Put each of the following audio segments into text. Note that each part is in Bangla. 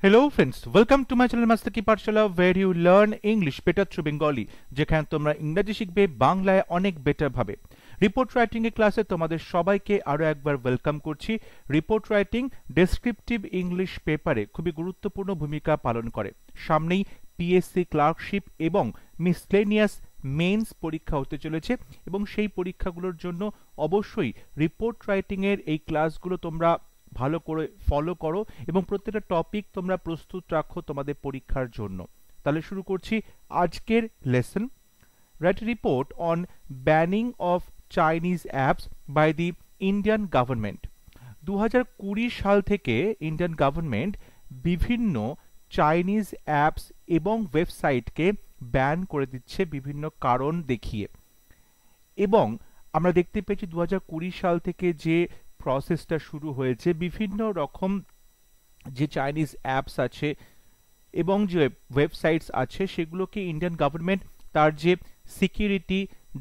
Hello friends, welcome to my channel Master Ki Pathshala where you learn English better through Bengali যেখানে তোমরা ইংরেজি শিখবে বাংলায় অনেক বেটার ভাবে। রিপোর্ট রাইটিং এর ক্লাসে তোমাদের সবাইকে আরো একবার ওয়েলকাম করছি। রিপোর্ট রাইটিং ডেসক্রিপটিভ ইংলিশ পেপারে খুবই গুরুত্বপূর্ণ ভূমিকা পালন করে। সামনেই পিএসসি ক্লার্কশিপ এবং মিসলেনিয়াস মেইনস পরীক্ষা হতে চলেছে এবং সেই পরীক্ষাগুলোর জন্য অবশ্যই রিপোর্ট রাইটিং এর এই ক্লাসগুলো তোমরা ভালো করে ফলো করো এবং প্রত্যেকটা টপিক তোমরা প্রস্তুত রাখো তোমাদের পরীক্ষার জন্য। তাহলে শুরু করছি আজকের lesson. Write report on banning of Chinese apps by the Indian government. 2020 সাল থেকে ইন্ডিয়ান গভর্নমেন্ট বিভিন্ন চাইনিজ অ্যাপস এবং ওয়েবসাইটকে ব্যান করে দিচ্ছে বিভিন্ন কারণ দেখিয়ে। এবং আমরা দেখতে পেয়েছি 2020 সাল থেকে যে প্রসেসটা শুরু হয়েছে, বিভিন্ন রকম যে চাইনিজ অ্যাপস আছে এবং যে ওয়েবসাইটস আছে সেগুলোকে ইন্ডিয়ান গভর্নমেন্ট তার যে সিকিউরিটি,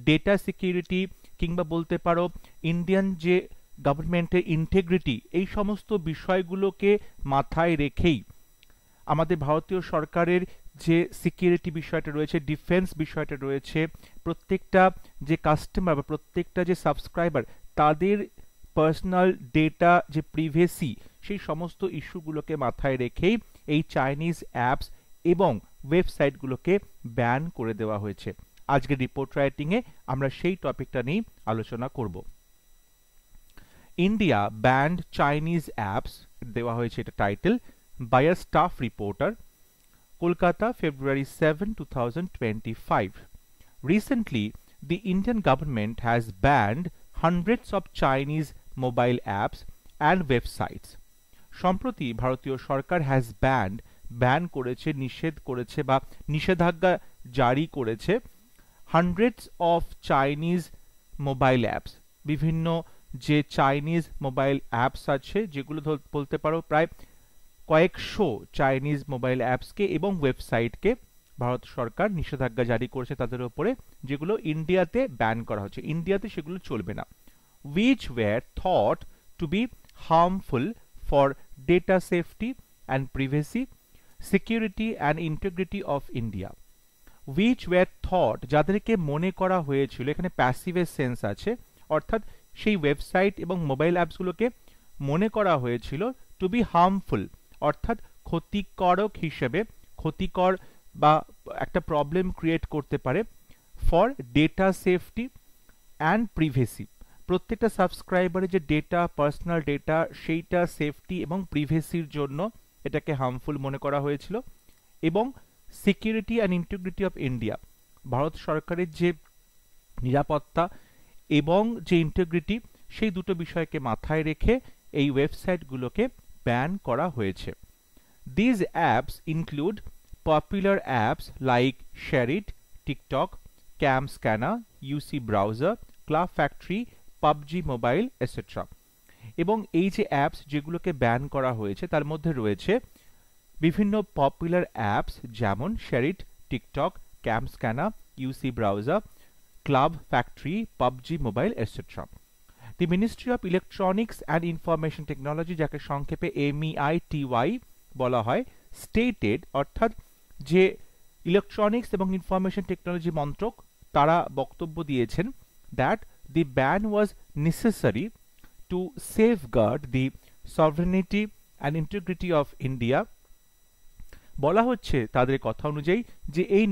ডেটা সিকিউরিটি কিংবা বলতে পারো ইন্ডিয়ান যে গভর্নমেন্টের ইন্টিগ্রিটি, এই সমস্ত বিষয়গুলোকে মাথায় রেখেই আমাদের ভারতীয় সরকারের যে সিকিউরিটি বিষয়টা রয়েছে, ডিফেন্স বিষয়টা রয়েছে, প্রত্যেকটা যে কাস্টমার বা প্রত্যেকটা যে সাবস্ক্রাইবার তাদের পার্সোনাল ডেটা যে প্রিভেসি, সেই সমস্ত ইস্যুগুলোকে মাথায় রেখেই এই চাইনিজ অ্যাপস এবং ওয়েবসাইটগুলোকে ব্যান করে দেওয়া হয়েছে। আজকে রিপোর্ট রাইটিংয়ে আমরা সেই টপিকটা নিয়ে আলোচনা করব। ইন্ডিয়া ব্যান্ড চাইনিজ অ্যাপস দেওয়া হয়েছে এটা title by a staff reporter, Kolkata, February 7, 2025. Recently, the Indian government has banned hundreds of Chinese mobile apps and websites. সম্প্রতি ভারতীয় সরকার হ্যাজ ব্যান করেছে, নিষেধ করেছে বা নিষেধাজ্ঞা জারি করেছে hundreds of Chinese mobile apps, বিভিন্ন যে চাইনিজ মোবাইল অ্যাপস আছে যেগুলো বলতে পারো প্রায় কয়েকশো চাইনিজ মোবাইল অ্যাপসকে এবং ওয়েবসাইটকে ভারত সরকার নিষেধাজ্ঞা জারি করেছে তাদের উপরে, যেগুলো ইন্ডিয়াতে ব্যান করা হচ্ছে, ইন্ডিয়াতে সেগুলো চলবে না। which were thought to be harmful for data safety and privacy, security and integrity of India. which were thought, যাদেরকে মনে করা হয়েছিল, এখানে প্যাসিভ সেন্স আছে, অর্থাৎ সেই ওয়েবসাইট এবং মোবাইল অ্যাপসগুলোকে মনে করা হয়েছিল টু বি হার্মফুল, অর্থাৎ ক্ষতিকারক হিসেবে, ক্ষতিকর বা একটা প্রবলেম ক্রিয়েট করতে পারে for data safety and privacy, প্রত্যেকটা সাবস্ক্রাইবারের যে ডেটা, পার্সোনাল ডেটা, সেইটা সেফটি এবং প্রিভেসির জন্য এটাকে হার্মফুল মনে করা হয়েছিল। এবং security and integrity of India, Bharat সরকারের যে নিরাপত্তা এবং যে ইন্টিগ্রিটি, সেই দুটো বিষয়কে মাথায় রেখে এই ওয়েবসাইটগুলোকে ব্যান করা হয়েছে। These apps include popular apps like Share-it, TikTok, Cam Scanner, UC Browser, Club Factory, PUBG Mobile, etc. এবং এই যে অ্যাপস যেগুলোকে ব্যান করা হয়েছে তার মধ্যে রয়েছে বিভিন্ন পপুলার অ্যাপস যেমন Share-it, TikTok, Cam Scanner, UC Browser, Club Factory, PUBG Mobile, etc. The Ministry of Electronics and Information Technology, যাকে সংক্ষেপে MEITY বলা হয়, স্টেটেড, অর্থাৎ যে ইলেকট্রনিক্স এবং ইনফরমেশন টেকনোলজি মন্ত্রক, তারা বক্তব্য দিয়েছেন that the ban was necessary to safeguard the sovereignty and integrity of India. বলা হচ্ছে তাদের কথা অনুযায়ী যে এই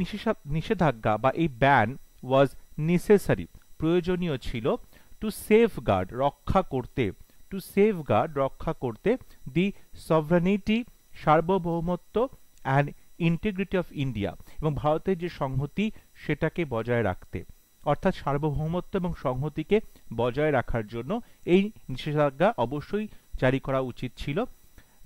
নিষেধাজ্ঞা বা এই ব্যান ওয়াজ নেসেসারি, প্রয়োজনীয় ছিল, টু সেফগার্ড, রক্ষা করতে, টু সেফগার্ড, রক্ষা করতে, দি সভরেনিটি, সার্বভৌমত্ব, অ্যান্ড ইন্টিগ্রিটি অফ ইন্ডিয়া, এবং ভারতের যে সংহতি সেটাকে বজায় রাখতে, অর্থাৎ সার্বভৌমত্ব এবং সংহতিকে বজায় রাখার জন্য এই নিষেধাজ্ঞা অবশ্যই জারি করা উচিত ছিল।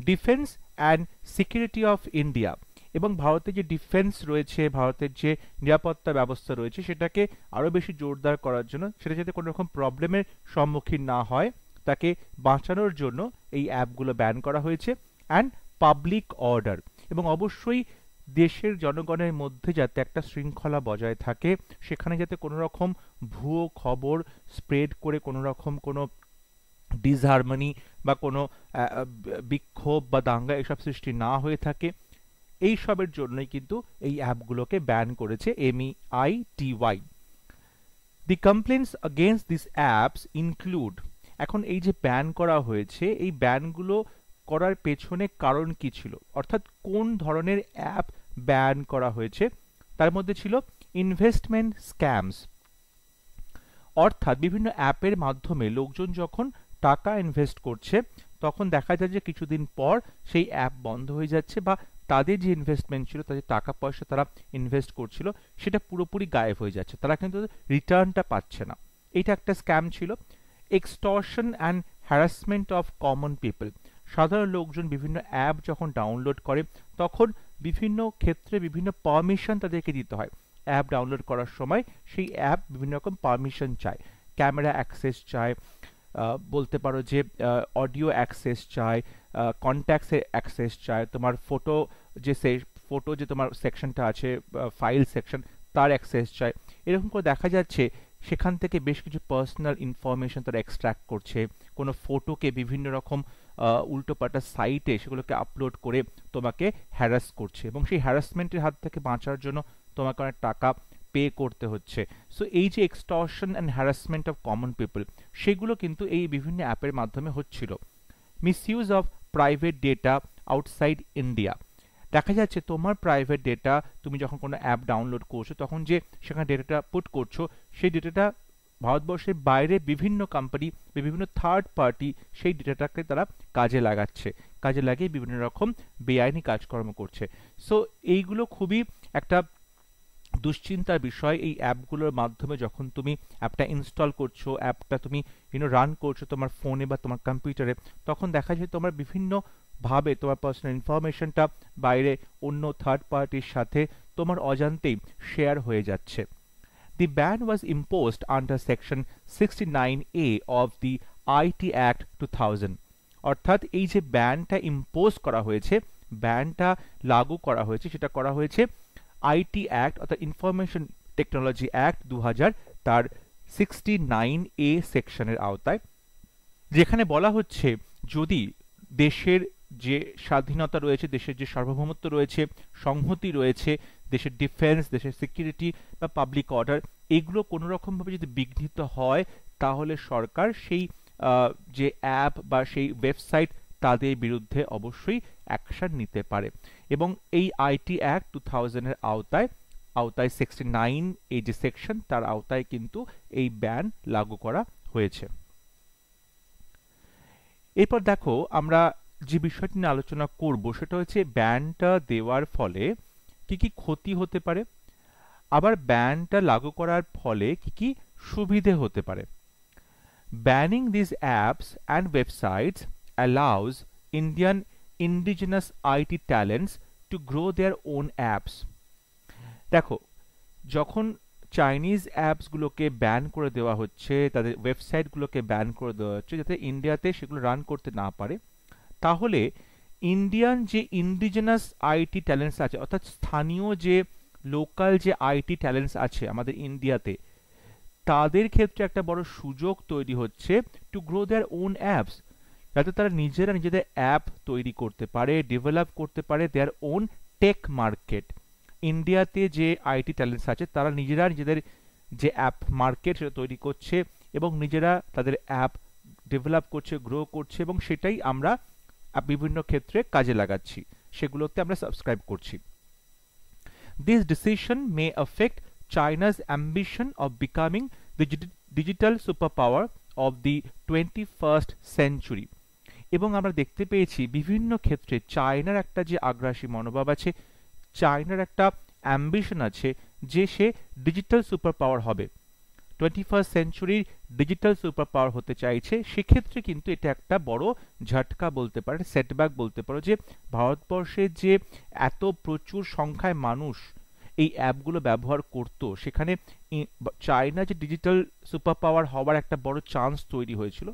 Defence and security of India, এবং ভারতের যে ডিফেন্স রয়েছে, ভারতের যে নিরাপত্তা ব্যবস্থা রয়েছে সেটাকে আরও বেশি জোরদার করার জন্য, সেটা যাতে কোনো রকম প্রবলেমের সম্মুখীন না হয় তাকে বাঁচানোর জন্য এই অ্যাপগুলো ব্যান করা হয়েছে। অ্যান্ড পাবলিক অর্ডার, এবং অবশ্যই দেশের জনগণের মধ্যে যাতে একটা শৃঙ্খলা বজায় থাকে, সেখানে যাতে কোনো রকম ভুয়ো খবর স্প্রেড করে কোনো রকম কোনো ডিসহারমনি বা কোনো বিক্ষোভ বা দাঙ্গা এসব সৃষ্টি না হয়ে থাকে, এই সবের জন্যই কিন্তু এই অ্যাপগুলোকে ব্যান করেছে MEITY। The complaints against this apps include, এখন এই যে ব্যান করা হয়েছে, এই ব্যানগুলো করার পেছনে কারণ কি ছিল, অর্থাৎ কোন ধরনের অ্যাপ ব্যান করা হয়েছে, তার মধ্যে ছিল ইনভেস্টমেন্ট স্ক্যামস, অর্থাৎ বিভিন্ন অ্যাপের মাধ্যমে লোকজন যখন টাকা ইনভেস্ট করছে তখন দেখা যায় যে কিছুদিন পর সেই অ্যাপ বন্ধ হয়ে যাচ্ছে বা তাদের যে ইনভেস্টমেন্ট ছিল, তাদের টাকা পয়সা তারা ইনভেস্ট করছিল সেটা পুরোপুরি গায়েব হয়ে যাচ্ছে, তারা কিন্তু রিটার্নটা পাচ্ছে না। এটা একটা স্ক্যাম ছিল। Extortion and harassment of common people, সাধারণ লোকজন বিভিন্ন অ্যাপ যখন ডাউনলোড করে তখন বিভিন্ন ক্ষেত্রে বিভিন্ন পারমিশন তাদেরকে দিতে হয়। অ্যাপ ডাউনলোড করার সময় সেই অ্যাপ বিভিন্ন রকম পারমিশন চায়, ক্যামেরা অ্যাক্সেস চায়, বলতে পারো যে অডিও অ্যাক্সেস চায়, কন্ট্যাক্টসের অ্যাক্সেস চায়, তোমার ফটো যে তোমার সেকশনটা আছে ফাইল সেকশন তার অ্যাক্সেস চায়। এরকম করে দেখা যাচ্ছে সেখান থেকে বেশ কিছু পার্সোনাল ইনফরমেশন তারা এক্সট্র্যাক্ট করছে, কোনো ফটোকে বিভিন্ন রকম উল্টোপাল্টা সাইটে সেগুলোকে আপলোড করে তোমাকে হ্যারাস করছে, এবং সেই হ্যারাসমেন্টের হাত থেকে বাঁচার জন্য তোমাকে অনেক টাকা পে করতে হচ্ছে। সো এই যে extortion and harassment of common people, সেগুলো কিন্তু এই বিভিন্ন অ্যাপের মাধ্যমে হচ্ছিল। Misuse of private data outside India, দেখা যাচ্ছে তোমার প্রাইভেট ডেটা তুমি যখন কোনো অ্যাপ ডাউনলোড করছো তখন যে সেখানে ডেটাটা পুট করছো, সেই ডেটাটা ভারতবর্ষের বাইরে বিভিন্ন কোম্পানি বিভিন্ন থার্ড পার্টি সেই ডেটাটাকে তারা কাজে লাগাচ্ছে, কাজে লাগিয়ে বিভিন্ন রকম বেআইনি কাজকর্ম করছে। সো এইগুলো খুবই একটা দুশ্চিন্তার বিষয়। এই অ্যাপগুলোর মাধ্যমে যখন তুমি অ্যাপটা ইনস্টল করছো, অ্যাপটা তুমি রান করছো তোমার ফোনে বা তোমার কম্পিউটারে, তখন দেখা যায় তোমার বিভিন্ন ভাবে তোমার পার্সোনাল ইনফরমেশনটা বাইরে অন্য থার্ড পার্টির সাথে তোমার অজান্তেই শেয়ার হয়ে যাচ্ছে। The ban was imposed under section 69A of the IT Act 2000, অর্থাৎ এই যে ব্যানটা ইম্পোজ করা হয়েছে, ব্যানটা লাগু করা হয়েছে, সেটা করা হয়েছে আইটি অ্যাক্ট অর্থাৎ ইনফরমেশন টেকনোলজি অ্যাক্ট 2000 তার 69A সেকশনের আওতায়, যেখানে বলা হচ্ছে যদি দেশের যে স্বাধীনতা রয়েছে, দেশের যে সার্বভৌমত্ব রয়েছে, সংহতি রয়েছে, দেশের ডিফেন্স, দেশের সিকিউরিটি বা পাবলিক অর্ডার, এগুলো কোনো রকমভাবে যদি বিঘ্নিত হয় তাহলে সরকার সেই যে অ্যাপ বা সেই ওয়েবসাইট তাদের বিরুদ্ধে অবশ্যই অ্যাকশন নিতে পারে। এবং এই আইটি অ্যাক্ট 2000 এর আওতায় 69 এই যে সেকশন তার আওতায় কিন্তু এই ব্যান লাগু করা হয়েছে। এরপর দেখো আমরা যে বিষয়টি নিয়ে আলোচনা করব সেটা হচ্ছে ব্যানটা দেওয়ার ফলে কি কি ক্ষতি হতে পারে, আবার ব্যানটা লাগু করার ফলে কি কি সুবিধে হতে পারে। Banning this apps and websites allows Indian indigenous IT talents to grow their own apps. দেখো, যখন চাইনিজ অ্যাপসগুলোকে ব্যান করে দেওয়া হচ্ছে, তাদের ওয়েবসাইটগুলোকে ব্যান করে দেওয়া হচ্ছে যাতে ইন্ডিয়াতে সেগুলো রান করতে না পারে, তাহলে ইন্ডিয়ান যে ইন্ডিজিনাস আইটি ট্যালেন্টস আছে, অর্থাৎ স্থানীয় যে লোকাল যে আইটি ট্যালেন্টস আছে আমাদের ইন্ডিয়াতে, তাদের ক্ষেত্রে একটা বড় সুযোগ তৈরি হচ্ছে to grow their own apps, যাতে তারা নিজেদের অ্যাপ তৈরি করতে পারে, ডেভেলপ করতে পারে দেয়ার ওন টেক মার্কেট। ইন্ডিয়াতে যে আইটি ট্যালেন্টস আছে তারা নিজেদের যে অ্যাপ মার্কেট সেটা তৈরি করছে এবং নিজেরা তাদের অ্যাপ ডেভেলপ করছে, গ্রো করছে, এবং সেটাই আমরা বিভিন্ন ক্ষেত্রে কাজে লাগাচ্ছি, সেগুলোতে আমরা সাবস্ক্রাইব করছি। This decision may affect China's ambition of becoming the digital superpower of the 21st century. এবং আমরা দেখতে পেয়েছি বিভিন্ন ক্ষেত্রে চায়নার একটা যে আগ্রাসী মনোভাব আছে, চায়নার একটা অ্যাম্বিশন আছে যে সে ডিজিটাল সুপার পাওয়ার হবে, 21st সেঞ্চুরির ডিজিটাল সুপার পাওয়ার হতে চাইছে। সেক্ষেত্রে কিন্তু এটা একটা বড় ঝটকা বলতে পারে, সেটব্যাক বলতে পারো, যে ভারতবর্ষে যে এত প্রচুর সংখ্যায় মানুষ এই অ্যাপগুলো ব্যবহার করত, সেখানে চায়না যে ডিজিটাল সুপার পাওয়ার হওয়ার একটা বড় চান্স তৈরি হয়েছিল,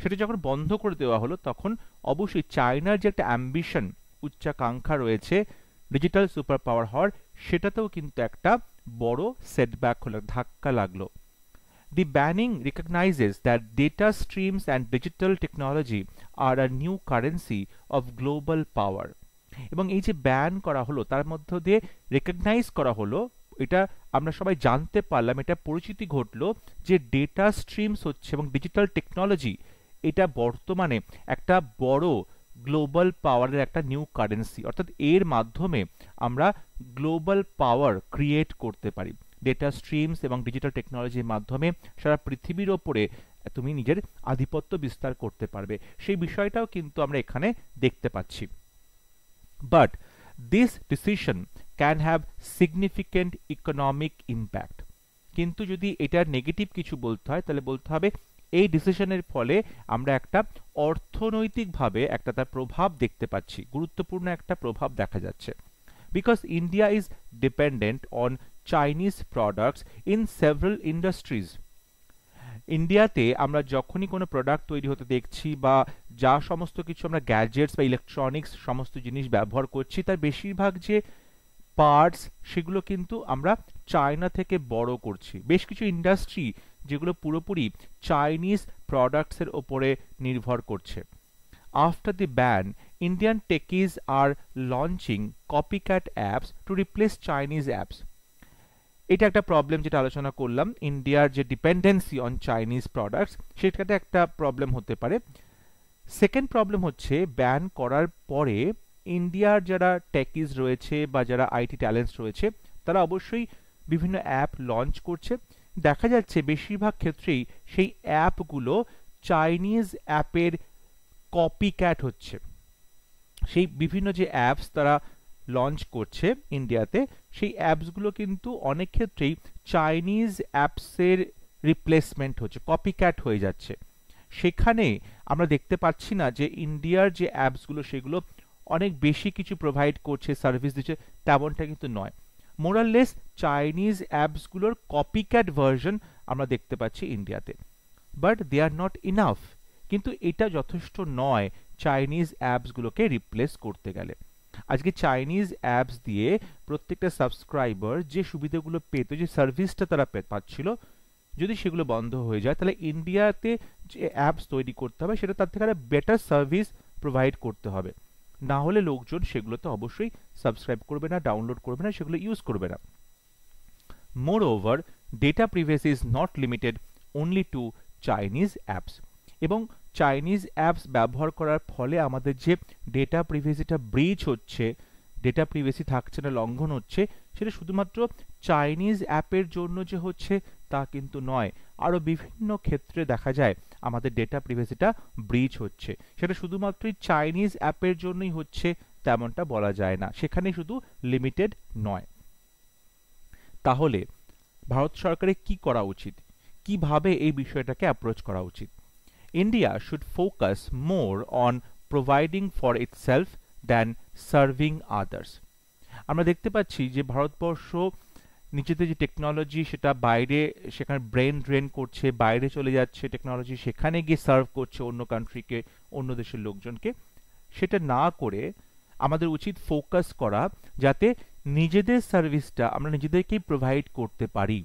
সেটা যখন বন্ধ করে দেওয়া হলো তখন অবশ্যই চায়নার যে একটা অ্যাম্বিশন, উচ্চাকাঙ্ক্ষা রয়েছে ডিজিটাল সুপার পাওয়ার হওয়ার, সেটাতেও কিন্তু একটা বড় সেটব্যাক হলো, ধাক্কা লাগলো। The banning recognizes that data streams and digital technology are a new currency of global power. এবং এই যে ব্যান করা হলো তার মধ্য দিয়ে রেকগনাইজ করা হলো, এটা আমরা সবাই জানতে পারলাম, এটা পরিচিতি ঘটলো যে ডেটা স্ট্রিমস হচ্ছে এবং ডিজিটাল টেকনোলজি এটা বর্তমানে একটা বড় গ্লোবাল পাওয়ারের একটা নিউ কারেন্সি, অর্থাৎ এর মাধ্যমে আমরা গ্লোবাল পাওয়ার ক্রিয়েট করতে পারি। ডেটা স্ট্রিমস এবং ডিজিটাল টেকনোলজির মাধ্যমে সারা পৃথিবীর ওপরে তুমি নিজের আধিপত্য বিস্তার করতে পারবে, সেই বিষয়টাও কিন্তু আমরা এখানে দেখতে পাচ্ছি। But this decision can have significant economic impact. কিন্তু যদি এটার নেগেটিভ কিছু বলতে হয় তাহলে বলতে হবে এই ডিসিশনের ফলে আমরা একটা অর্থনৈতিকভাবে একটা তার প্রভাব দেখতে পাচ্ছি, গুরুত্বপূর্ণ একটা প্রভাব দেখা যাচ্ছে। Because India is dependent on Chinese products in several industries. ইন্ডিয়াতে আমরা যখনই কোনো প্রোডাক্ট তৈরি হতে দেখছি বা যা সমস্ত কিছু আমরা গ্যাজেটস বা ইলেকট্রনিক্স সমস্ত জিনিস ব্যবহার করছি তার বেশিরভাগ যে পার্টস সেগুলো কিন্তু আমরা চায়না থেকে বড় করছি। বেশ কিছু ইন্ডাস্ট্রি যেগুলো পুরোপুরি চাইনিজ প্রোডাক্টসের ওপরে নির্ভর করছে। After the ban, Indian techies are launching copycat apps to replace Chinese apps. এটা একটা প্রবলেম যেটা আলোচনা করলাম, ইন্ডিয়ার যে ডিপেন্ডেন্সি অন চাইনিজ প্রোডাক্টস সেটাতে একটা প্রবলেম হতে পারে। সেকেন্ড প্রবলেম হচ্ছে ব্যান করার পরে ইন্ডিয়ার যারা টেকিজ রয়েছে বা যারা আইটি ট্যালেন্টস রয়েছে তারা অবশ্যই বিভিন্ন অ্যাপ লঞ্চ করছে। দেখা যাচ্ছে বেশিরভাগ ক্ষেত্রেই সেই অ্যাপগুলো চাইনিজ অ্যাপের কপিক্যাট হচ্ছে। সেই বিভিন্ন যে অ্যাপস তারা লঞ্চ করছে ইন্ডিয়াতে সেই অ্যাপসগুলো কিন্তু অনেক ক্ষেত্রেই চাইনিজ অ্যাপসের রিপ্লেসমেন্ট হচ্ছে, কপিক্যাট হয়ে যাচ্ছে। সেখানে আমরা দেখতে পাচ্ছি না যে ইন্ডিয়ার যে অ্যাপসগুলো সেগুলো অনেক বেশি কিছু প্রোভাইড করছে, সার্ভিস দিচ্ছে, তেমনটা কিন্তু নয়। মোরাললেস চাইনিজ অ্যাপসগুলোর কপিক্যাট ভার্সন আমরা দেখতে পাচ্ছি ইন্ডিয়াতে, but they are not enough. কিন্তু এটা যথেষ্ট নয় চাইনিজ অ্যাপসগুলোকে রিপ্লেস করতে গেলে। আজকে চাইনিজ অ্যাপস দিয়ে প্রত্যেকটা সাবস্ক্রাইবার যে সুবিধাগুলো পেত, যে সার্ভিসটা তারা পাচ্ছিল, যদি সেগুলো বন্ধ হয়ে যায় তাহলে ইন্ডিয়াতে যে অ্যাপস তৈরি করতে হবে সেটা তার থেকে একটা বেটার সার্ভিস প্রোভাইড করতে হবে, না হলে লোকজন সেগুলোতে অবশ্যই সাবস্ক্রাইব করবে না, ডাউনলোড করবে না, সেগুলো ইউজ করবে না। Moreover data privacy is not limited only to Chinese apps. এবং চাইনিজ অ্যাপস ব্যবহার করার ফলে আমাদের যে ডেটা প্রিভেসিটা ব্রিচ হচ্ছে, ডেটা প্রিভেসি থাকছে না, লঙ্ঘন হচ্ছে, সেটা শুধুমাত্র চাইনিজ অ্যাপের জন্য যে হচ্ছে তা কিন্তু নয়। আরও বিভিন্ন ক্ষেত্রে দেখা যায় আমাদের ডেটা প্রিভেসিটা ব্রিচ হচ্ছে। সেটা শুধুমাত্রই চাইনিজ অ্যাপের জন্যই হচ্ছে তেমনটা বলা যায় না, সেখানে শুধু লিমিটেড নয়। তাহলে ভারত সরকারের কি করা উচিত, কিভাবে এই বিষয়টাকে অ্যাপ্রোচ করা উচিত? India should focus more on providing for itself than serving others. আমরা দেখতে পাচ্ছি যে ভারতবর্ষ নিজেদের যে টেকনোলজি সেটা বাইরে, সেখানে ব্রেন ড্রেন করছে, বাইরে চলে যাচ্ছে টেকনোলজি, সেখানে গিয়ে সার্ভ করছে অন্য কান্ট্রিকে, অন্য দেশের লোকজনকে। সেটা না করে আমাদের উচিত ফোকাস করা যাতে নিজেদের সার্ভিসটা আমরা নিজেদেরকেই প্রোভাইড করতে পারি।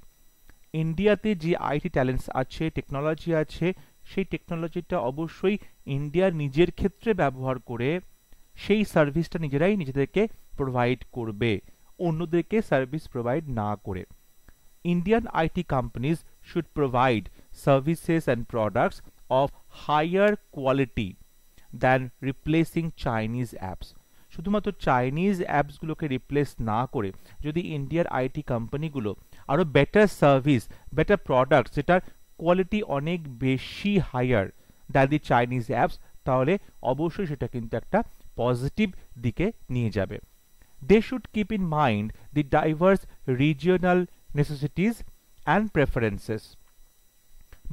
ইন্ডিয়াতে যে আইটি ট্যালেন্টস আছে, টেকনোলজি আছে, সেই টেকনোলজিটা অবশ্যই ইন্ডিয়ার নিজের ক্ষেত্রে ব্যবহার করে সেই সার্ভিসটা নিজেরাই নিজেদেরকে প্রোভাইড করবে, অন্যদেরকে সার্ভিস প্রোভাইড না করে। Indian IT companies should provide services and products of higher quality than replacing Chinese apps. শুধুমাত্র চাইনিজ অ্যাপসগুলোকে রিপ্লেস না করে যদি ইন্ডিয়ার আইটি কোম্পানিগুলো আরও বেটার সার্ভিস, বেটার প্রোডাক্টস, যেটার কোয়ালিটি অনেক বেশি higher than the Chinese apps, তাহলে অবশ্যই সেটা কিন্তু একটা পজিটিভ দিকে নিয়ে যাবে। They should keep in mind the diverse regional necessities and preferences.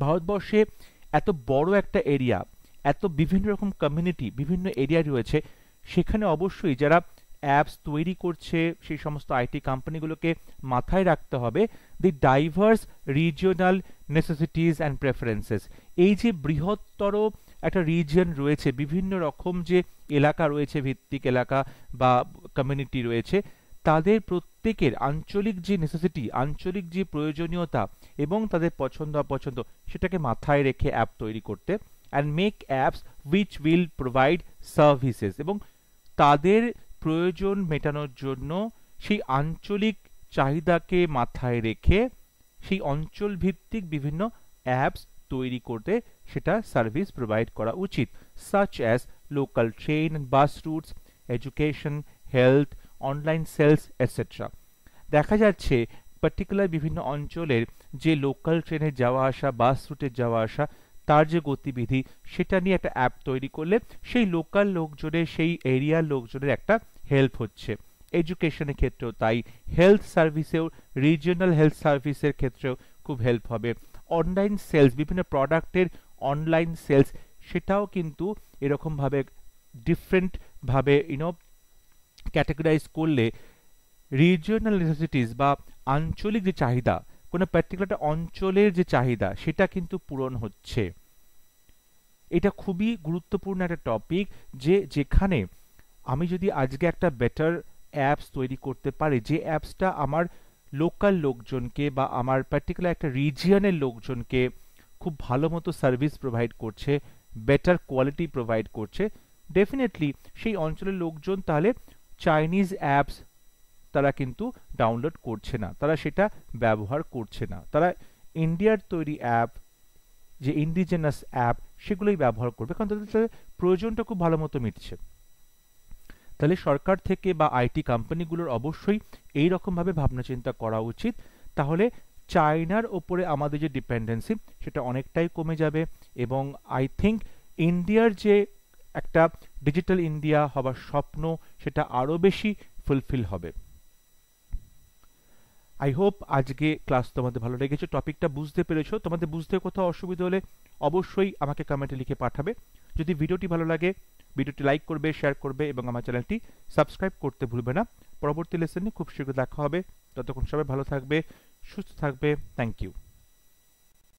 ভারতবর্ষে এত বড় একটা এরিয়া, এত বিভিন্ন রকম কমিউনিটি, বিভিন্ন এরিয়া রয়েছে, সেখানে অবশ্যই যারা অ্যাপস তৈরি করছে সেই সমস্ত আইটি কোম্পানিগুলোকে মাথায় রাখতে হবে the diverse regional necessities and preferences. এই যে বৃহত্তর একটা রিজিয়ন রয়েছে, বিভিন্ন রকম যে এলাকা রয়েছে, ভিত্তিক এলাকা বা কমিউনিটি রয়েছে, তাদের প্রত্যেকের আঞ্চলিক যে নেসেসিটি, আঞ্চলিক যে প্রয়োজনীয়তা এবং তাদের পছন্দ অপছন্দ সেটাকে মাথায় রেখে অ্যাপ তৈরি করতে, and make apps which will provide services, এবং তাদের প্রয়োজন মেটানোর জন্য সেই আঞ্চলিক চাহিদাকে মাথায় রেখে সেই অঞ্চল ভিত্তিক বিভিন্ন অ্যাপস তৈরি করতে সেটা সার্ভিস প্রোভাইড করা উচিত, such as local train and bus routes, education, health, online sales etcetera. দেখা যাচ্ছে পার্টিকুলার বিভিন্ন অঞ্চলের যে লোকাল ট্রেনে যাওয়া আসা, বাস রুটে যাওয়া আসা, তার যে গতিবিধি সেটা নিয়ে একটা অ্যাপ তৈরি করলে সেই লোকাল লোকজনের, সেই এরিয়ার লোকজনের একটা হেল্প হচ্ছে। এডুকেশনের ক্ষেত্রেও তাই, হেলথ সার্ভিসেও, রিজিওনাল হেলথ সার্ভিসের ক্ষেত্রেও খুব হেল্প হবে। অনলাইন সেলস, বিভিন্ন প্রোডাক্টের অনলাইন সেলস, সেটাও কিন্তু এরকমভাবে ডিফারেন্টভাবে ক্যাটেগরাইজ করলে রিজিওনাল নেসেসিটিস বা আঞ্চলিক যে চাহিদা, কোনো পার্টিকুলার অঞ্চলের যে চাহিদা সেটা কিন্তু পূরণ হচ্ছে। এটা খুবই গুরুত্বপূর্ণ একটা টপিক, যে যেখানে আমি যদি আজকে একটা বেটার অ্যাপস তৈরি করতে পারি, যে অ্যাপসটা আমার লোকাল লোকজনকে বা আমার পার্টিকুলার একটা রিজিয়নের লোকজনকে খুব ভালো মতো সার্ভিস প্রোভাইড করছে, বেটার কোয়ালিটি প্রোভাইড করছে, ডেফিনেটলি সেই অঞ্চলের লোকজন তাহলে চাইনিজ অ্যাপস তারা কিন্তু ডাউনলোড করছে না, তারা সেটা ব্যবহার করছে না, তারা ইন্ডিয়ার তৈরি অ্যাপ, যে ইন্ডিজেনাস অ্যাপ, সেগুলোই ব্যবহার করবে, কারণ তাদের প্রয়োজনটা খুব ভালো মতো মিটছে। তাহলে সরকার থেকে বা আইটি কোম্পানিগুলোর অবশ্যই এই রকমভাবে ভাবনা চিন্তা করা উচিত, তাহলে চায়নার ওপরে আমাদের যে ডিপেন্ডেন্সি সেটা অনেকটাই কমে যাবে, এবং আই থিঙ্ক ইন্ডিয়ার যে একটা ডিজিটাল ইন্ডিয়া হবার স্বপ্ন সেটা আরো বেশি ফুলফিল হবে। আই হোপ আজকে ক্লাস তোমাদের ভালো লেগেছে, টপিকটা বুঝতে পেরেছো। তোমাদের বুঝতে কোথাও অসুবিধা হলে অবশ্যই আমাকে কমেন্টে লিখে পাঠাবে। যদি ভিডিওটি ভালো লাগে ভিডিওটি লাইক করবে, শেয়ার করবে এবং আমার চ্যানেলটি সাবস্ক্রাইব করতে ভুলবে না। পরবর্তী লেসনে খুব শীঘ্র দেখা হবে, ততক্ষণ সবাই ভালো থাকবে, সুস্থ থাকবে। Thank you.